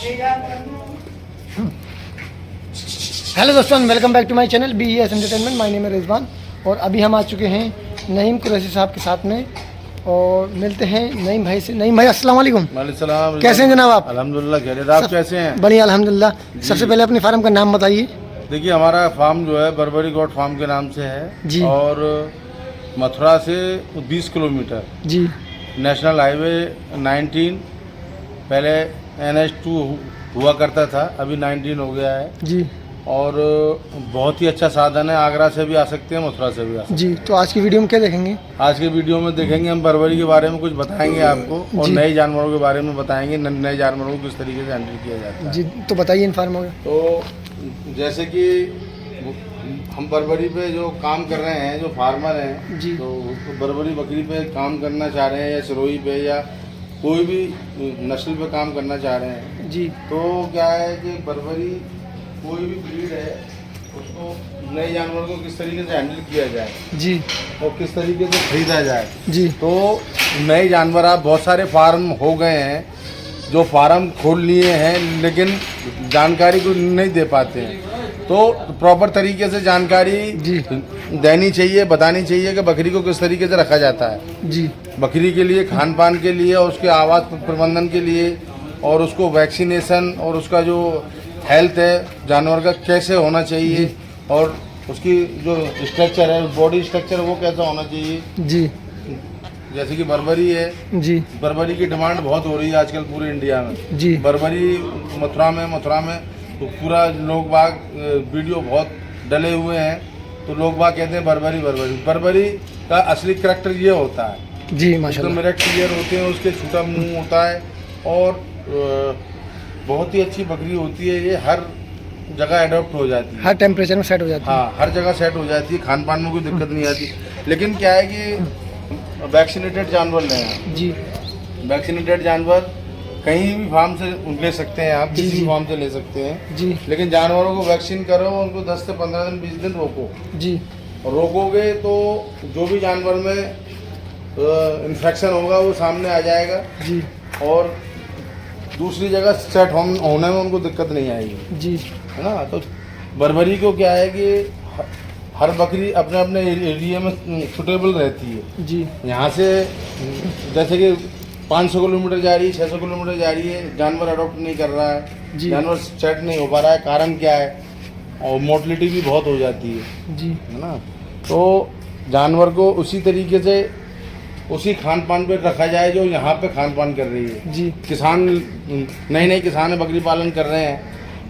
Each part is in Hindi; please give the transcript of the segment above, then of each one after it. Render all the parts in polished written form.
हेलो दोस्तों, welcome back to my channel BES entertainment. My name है रिजवान और अभी हम आ चुके हैं नईम कुरैशी साहब के साथ में और मिलते हैं नईम भाई से। नईम भाई अस्सलाम वालेकुम। वालेकुम। कैसे हैं जनाब आप? अल्हम्दुलिल्लाह खैरियत। आप कैसे हैं? बढ़िया अल्हम्दुलिल्लाह। सबसे पहले अपने फार्म का नाम बताइए। देखिए, हमारा फार्म जो है बर्बरी गोट फार्म के नाम से है जी। और मथुरा से 20 किलोमीटर जी नेशनल हाईवे 19, पहले NH2 हुआ करता था, अभी 19 हो गया है। जी और बहुत ही अच्छा साधन है। आगरा से भी आ सकते हैं, मथुरा से भी आ सकते हैं। जी। तो आज की वीडियो में क्या देखेंगे? आज के वीडियो में देखेंगे हम बर्बरी के बारे में कुछ बताएंगे आपको और जी। नए जानवरों के बारे में बताएंगे, नए जानवरों को किस तरीके से हैंडल किया जाता है। जी तो बताइए इन फार्मों का। तो जैसे कि हम बर्बरी पे जो काम कर रहे हैं, जो फार्मर हैं जी। तो बर्बरी बकरी पे काम करना चाह रहे हैं या सिरोही पे या कोई भी नस्ल पे काम करना चाह रहे हैं, जी तो क्या है कि बर्बरी कोई भी ब्रीड है, उसको नए जानवर को किस तरीके से हैंडल किया जाए जी और किस तरीके से खरीदा जाए। जी। तो नए जानवर, आप बहुत सारे फार्म हो गए हैं जो फार्म खोल लिए हैं लेकिन जानकारी को नहीं दे पाते हैं। तो प्रॉपर तरीके से जानकारी जी देनी चाहिए, बतानी चाहिए कि बकरी को किस तरीके से रखा जाता है। जी। बकरी के लिए खान पान के लिए और उसके आवास प्रबंधन के लिए और उसको वैक्सीनेशन और उसका जो हेल्थ है जानवर का कैसे होना चाहिए और उसकी जो स्ट्रक्चर है, बॉडी स्ट्रक्चर वो कैसा होना चाहिए। जी। जैसे कि बर्बरी है, जी। बर्बरी की डिमांड बहुत हो रही है आजकल पूरे इंडिया में। जी। बर्बरी मथुरा में तो पूरा लोग बाग वीडियो बहुत डले हुए हैं, तो लोग बाग कहते हैं बर्बरी बर्बरी। बर्बरी का असली करैक्टर ये होता है। जी तो माशाल्लाह। मेरे क्लियर होते हैं, उसके छोटा मुंह होता है और बहुत ही अच्छी बकरी होती है। ये हर जगह अडॉप्ट हो जाती है, हर टेम्परेचर में सेट हो जाती है। हाँ, हर जगह सेट हो जाती है, खान पान में कोई दिक्कत नहीं आती। लेकिन क्या है कि वैक्सीनेटेड जानवर लें। जी वैक्सीनेटेड जानवर कहीं भी फार्म से ले सकते हैं, आप जी, किसी जी। भी फार्म से ले सकते हैं। जी लेकिन जानवरों को वैक्सीन करो, उनको 10 से 15 दिन 20 दिन रोको। जी। और रोकोगे तो जो भी जानवर में इन्फेक्शन होगा वो सामने आ जाएगा जी और दूसरी जगह सेट होने में उनको दिक्कत नहीं आएगी, जी। है ना। तो बर्बरी को क्या है कि हर बकरी अपने अपने एरिया में सुटेबल रहती है। जी यहाँ से जैसे कि 500 किलोमीटर जा रही है, 600 किलोमीटर जा रही है, जानवर अडॉप्ट नहीं कर रहा है, जी। जानवर सेट नहीं हो पा रहा है। कारण क्या है? और मोर्टलिटी भी बहुत हो जाती जी है ना। तो जानवर को उसी तरीके से उसी खान पान पे रखा जाए जो यहाँ पे खान पान कर रही है। जी। किसान नए किसान बकरी पालन कर रहे हैं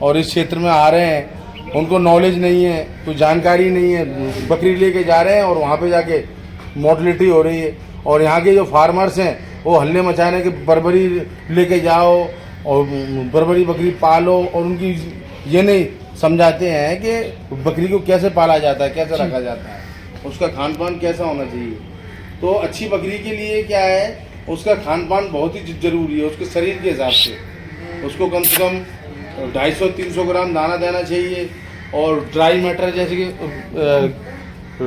और इस क्षेत्र में आ रहे हैं, उनको नॉलेज नहीं है, कोई जानकारी नहीं है, बकरी लेके जा रहे हैं और वहाँ पे जाके मोर्टलिटी हो रही है। और यहाँ के जो फार्मर्स हैं वो हल्ले मचाने के बर्बरी लेके जाओ और बर्बरी बकरी पालो, और उनकी ये नहीं समझाते हैं कि बकरी को कैसे पाला जाता है, कैसे रखा जाता है, उसका खान पान कैसा होना चाहिए। तो अच्छी बकरी के लिए क्या है, उसका खान पान बहुत ही ज़रूरी है। उसके शरीर के हिसाब से उसको कम से कम 250-300 ग्राम दाना देना चाहिए। और ड्राई मैटर जैसे कि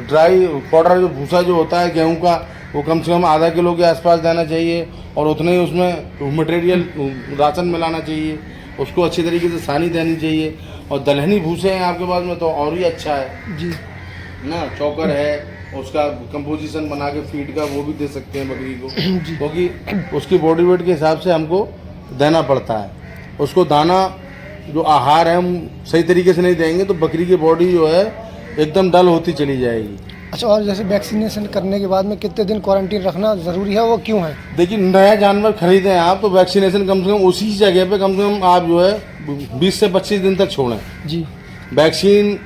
ड्राई पाउडर जो भूसा जो होता है गेहूं का, वो कम से कम आधा किलो के आसपास देना चाहिए। और उतने ही उसमें मटेरियल राशन मिलाना चाहिए। उसको अच्छी तरीके से सानी देनी चाहिए। और दलहनी भूसे हैं आपके पास में तो और ही अच्छा है जी ना। चौकर है, उसका कंपोजिशन बना के फीड का वो भी दे सकते हैं बकरी को, क्योंकि उसकी बॉडी वेट के हिसाब से हमको देना पड़ता है। उसको दाना जो आहार है हम सही तरीके से नहीं देंगे तो बकरी की बॉडी जो है एकदम डल होती चली जाएगी। अच्छा, और जैसे वैक्सीनेशन करने के बाद में कितने दिन क्वारंटीन रखना ज़रूरी है, वो क्यों है? देखिए, नया जानवर खरीदें आप तो वैक्सीनेशन कम से कम उसी जगह पे कम से कम आप जो है 20 से 25 दिन तक छोड़ें। जी वैक्सीन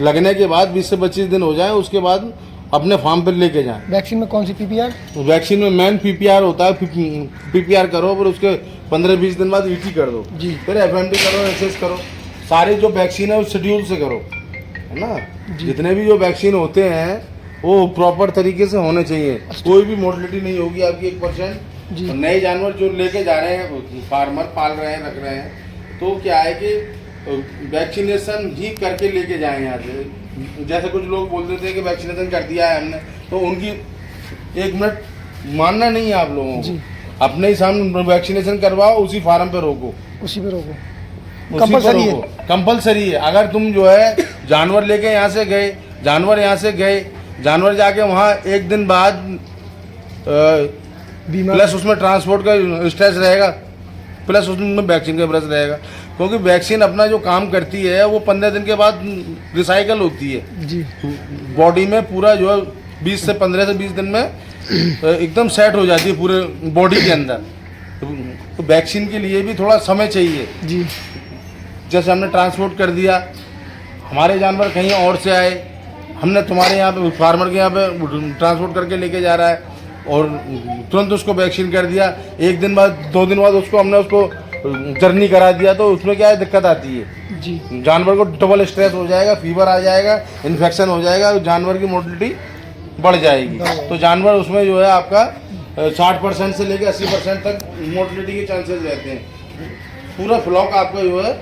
लगने के बाद 20 से 25 दिन हो जाए, उसके बाद अपने फार्म पर लेके जाएं। वैक्सीन में कौन सी PPR? वैक्सीन में मेन PPR होता है। PPR करो, फिर उसके 15-20 दिन बाद ET कर दो, जी। फिर FMD करो, SS करो। सारे जो वैक्सीन है वो शेड्यूल से करो, है ना। जितने भी जो वैक्सीन होते हैं वो प्रॉपर तरीके से होने चाहिए। कोई भी मोर्टलिटी नहीं होगी आपकी 1%। जी। नए जानवर जो लेके जा रहे हैं, फार्मर पाल रहे हैं, रख रहे हैं, तो क्या है कि वैक्सीनेशन ही करके लेके जाएं यहाँ से। जैसे कुछ लोग बोल देते हैं कि वैक्सीनेशन कर दिया है हमने, तो उनकी 1 मिनट मानना नहीं है आप लोगों को। अपने ही सामने वैक्सीनेशन करवाओ, उसी फार्म पे रोको, उसी पे रोको, उसी कंपलसरी पे है। रोको, कंपलसरी है। अगर तुम जो है जानवर लेके यहाँ से गए, जानवर जाके वहाँ एक दिन बाद बीमा प्लस उसमें ट्रांसपोर्ट का स्ट्रेस रहेगा, प्लस उसमें वैक्सीन का ब्रस रहेगा, क्योंकि वैक्सीन अपना जो काम करती है वो 15 दिन के बाद रिसाइकल होती है जी, बॉडी में, पूरा जो है 20 से 20 दिन में एकदम सेट हो जाती है पूरे बॉडी के अंदर। तो वैक्सीन के लिए भी थोड़ा समय चाहिए। जी, जैसे हमने ट्रांसपोर्ट कर दिया, हमारे जानवर कहीं और से आए, हमने तुम्हारे यहाँ पे फार्मर के यहाँ पे ट्रांसपोर्ट करके लेके जा रहा है और तुरंत उसको वैक्सीन कर दिया, एक दिन बाद 2 दिन बाद हमने उसको जर्नी करा दिया, तो उसमें क्या है दिक्कत आती है जी, जानवर को डबल स्ट्रेस हो जाएगा, फीवर आ जाएगा, इन्फेक्शन हो जाएगा, जानवर की मोर्टिलिटी बढ़ जाएगी। तो जानवर उसमें जो है आपका 60% से लेकर 80% तक मोर्टिलिटी के चांसेस रहते हैं। पूरा फ्लॉक आपका जो है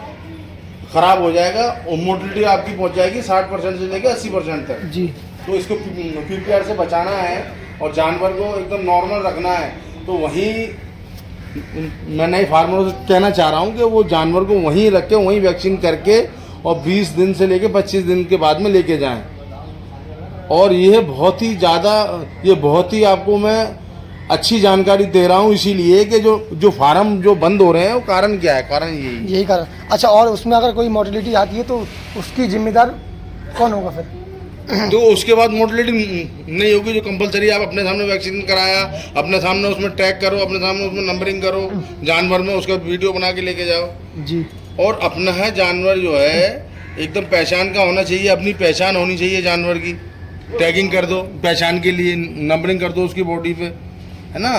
ख़राब हो जाएगा और मोर्टिलिटी आपकी पहुंच जाएगी 60% से लेकर 80% तक जी। तो इसको पीपीआर से बचाना है और जानवर को एकदम नॉर्मल रखना है। तो वहीं मैं नए फार्मरों से कहना चाह रहा हूँ कि वो जानवर को वहीं रख के वहीं वैक्सीन करके और 20 दिन से लेकर 25 दिन के बाद में लेके जाएं। और ये बहुत ही आपको मैं अच्छी जानकारी दे रहा हूँ, इसीलिए कि जो फार्म जो बंद हो रहे हैं वो कारण क्या है, कारण यही कारण। अच्छा, और उसमें अगर कोई मोर्टिलिटी आती है तो उसकी जिम्मेदार कौन होगा फिर? तो उसके बाद मोर्टिलिटी नहीं होगी, जो कंपलसरी आप अपने सामने वैक्सीन कराया, अपने सामने उसमें टैग करो, अपने सामने उसमें नंबरिंग करो जानवर में, उसका वीडियो बना के लेके जाओ जी। और अपना है जानवर जो है एकदम पहचान का होना चाहिए, अपनी पहचान होनी चाहिए जानवर की, टैगिंग कर दो पहचान के लिए, नंबरिंग कर दो उसकी बॉडी पे, है ना।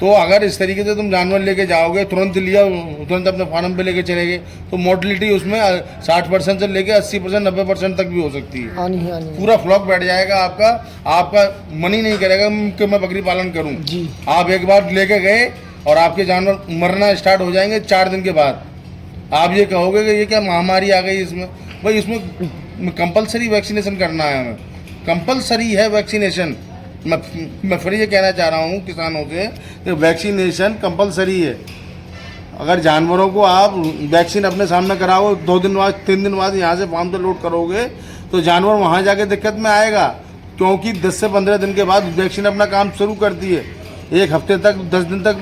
तो अगर इस तरीके से तुम जानवर लेके जाओगे, तुरंत लिया तुरंत अपने फार्म पे लेके चले गए, तो मोर्टिलिटी उसमें 60% से लेके 80% 90% तक भी हो सकती है। आनी है। पूरा फ्लॉक बैठ जाएगा आपका मन ही नहीं करेगा कि मैं बकरी पालन करूं जी। आप एक बार लेके गए और आपके जानवर मरना स्टार्ट हो जाएंगे 4 दिन के बाद। आप ये कहोगे कि ये क्या महामारी आ गई इसमें। भाई इसमें कंपलसरी वैक्सीनेशन करना है, हमें कंपलसरी है वैक्सीनेशन। मैं फिर ये कहना चाह रहा हूँ किसानों से कि वैक्सीनेशन कंपलसरी है। अगर जानवरों को आप वैक्सीन अपने सामने कराओ, 2 दिन बाद 3 दिन बाद यहाँ से फार्म से लोड करोगे तो जानवर वहाँ जाके दिक्कत में आएगा, क्योंकि 10 से 15 दिन के बाद वैक्सीन अपना काम शुरू करती है। 1 हफ्ते तक 10 दिन तक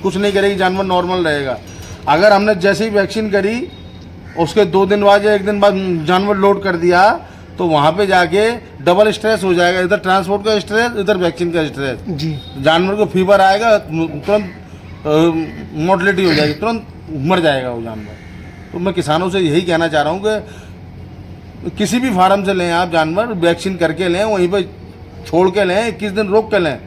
कुछ नहीं करेगी, जानवर नॉर्मल रहेगा। अगर हमने जैसे ही वैक्सीन करी उसके 2 दिन बाद या 1 दिन बाद जानवर लोड कर दिया तो वहाँ पे जाके डबल स्ट्रेस हो जाएगा, इधर ट्रांसपोर्ट का स्ट्रेस, इधर वैक्सीन का स्ट्रेस जी। जानवर को फीवर आएगा, तुरंत मोर्टिलिटी हो जाएगी, तुरंत मर जाएगा वो जानवर। तो मैं किसानों से यही कहना चाह रहा हूँ कि किसी भी फार्म से लें आप जानवर, वैक्सीन करके लें, वहीं पर छोड़ के लें, 21 दिन रोक के लें।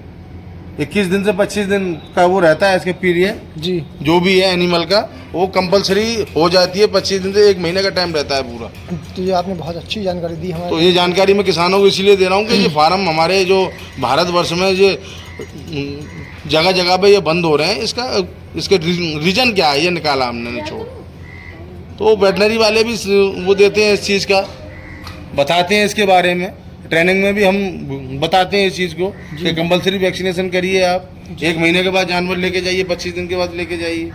21 दिन से 25 दिन का वो रहता है इसके पीरियड जी, जो भी है एनिमल का, वो कंपलसरी हो जाती है। 25 दिन से 1 महीने का टाइम रहता है पूरा। तो ये आपने बहुत अच्छी जानकारी दी हमारे। तो ये जानकारी मैं किसानों को इसलिए दे रहा हूँ कि ये फार्म हमारे जो भारतवर्ष में ये जगह जगह पे ये बंद हो रहे हैं, इसके रीजन क्या है ये निकाला हमने निचोड़। तो वेटनरी वाले भी वो देते हैं इस चीज़ का, बताते हैं इसके बारे में, ट्रेनिंग में भी हम बताते हैं इस चीज़ को कि कंपलसरी वैक्सीनेशन करिए आप। 1 महीने के बाद जानवर लेके जाइए, 25 दिन के बाद लेके जाइए,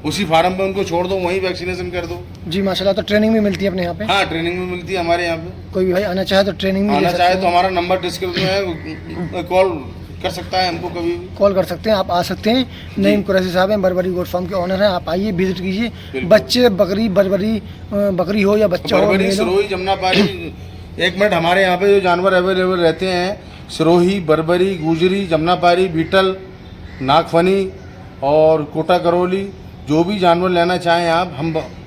उसी फार्म पे उनको छोड़ दो, वहीं वैक्सीनेशन कर दो। जी माशाल्लाह। तो ट्रेनिंग भी मिलती है अपने यहाँ पे? हाँ, ट्रेनिंग भी मिलती है हमारे यहाँ पे। कोई भी भाई आना चाहे तो ट्रेनिंग में आना चाहे तो हमारा नंबर डिस्क्रिप्शन में कॉल कर सकता है, हमको कभी भी कॉल कर सकते हैं, आप आ सकते हैं। नईम कुरैशी साहब हैं, बरबरी गोट फार्म के ऑनर हैं, आप आइए विजिट कीजिए। बच्चे बकरी बकरी हो या बच्चा हो, बरबरी, सिरोही, जमुनापारी 1 मिनट, हमारे यहाँ पे जो जानवर अवेलेबल रहते हैं, सिरोही, बरबरी, गुजरी, जमुनापारी, बीटल, नागफनी और कोटा करौली, जो भी जानवर लेना चाहें आप,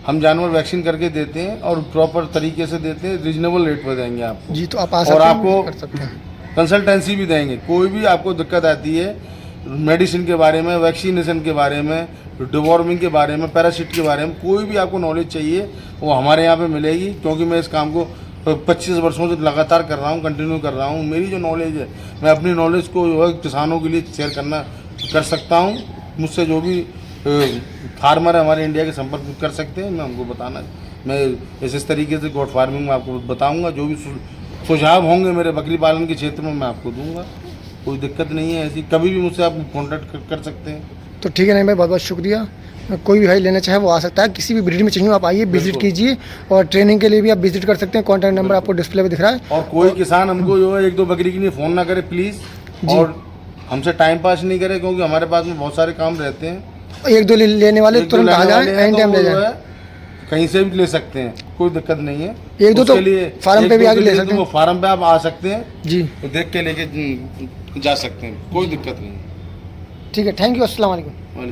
हम जानवर वैक्सीन करके देते हैं और प्रॉपर तरीके से देते हैं, रीजनेबल रेट पर देंगे आपको। जी, तो आप आ सकते और हैं, आपको कर सकते हैं, कंसल्टेंसी भी देंगे। कोई भी आपको दिक्कत आती है मेडिसिन के बारे में, वैक्सीनेशन के बारे में, डिवॉर्मिंग के बारे में, पैरासिट के बारे में, कोई भी आपको नॉलेज चाहिए वो हमारे यहाँ पे मिलेगी। क्योंकि मैं इस काम को 25 वर्षों से लगातार कर रहा हूँ, कंटिन्यू कर रहा हूँ। मेरी जो नॉलेज है, मैं अपनी नॉलेज को जो है किसानों के लिए शेयर कर सकता हूँ। मुझसे जो भी फार्मर है हमारे इंडिया के संपर्क कर सकते हैं, मैं उनको बताना, मैं इस तरीके से गोट फार्मिंग में आपको बताऊँगा। जो भी सुझाव होंगे मेरे बकरी पालन के क्षेत्र में मैं आपको दूंगा, कोई दिक्कत नहीं है ऐसी। कभी भी मुझसे आप कॉन्टैक्ट कर सकते हैं। तो ठीक है नहीं भाई, बहुत बहुत शुक्रिया। कोई भी भाई लेना चाहे वो आ सकता है, किसी भी ब्रीड में चाहिए आप आइए, विजिट कीजिए। और ट्रेनिंग के लिए भी आप विजिट कर सकते हैं। कॉन्टैक्ट नंबर आपको डिस्प्ले पे दिख रहा है। और कोई किसान हमको जो है 1-2 बकरी के लिए फ़ोन ना करे प्लीज़, और हमसे टाइम पास नहीं करे, क्योंकि हमारे पास में बहुत सारे काम रहते हैं। 1-2 लेने वाले तुरंत आ जाएं, एनी टाइम ले जाएं। कहीं से भी ले सकते हैं, कोई दिक्कत नहीं है। 1-2 तो फार्म पे भी आके ले सकते हैं। फार्म पे आप आ सकते हैं जी, तो देख के लेके जा सकते हैं, कोई दिक्कत नहीं है। ठीक है, थैंक यू, अस्सलाम वालेकुम।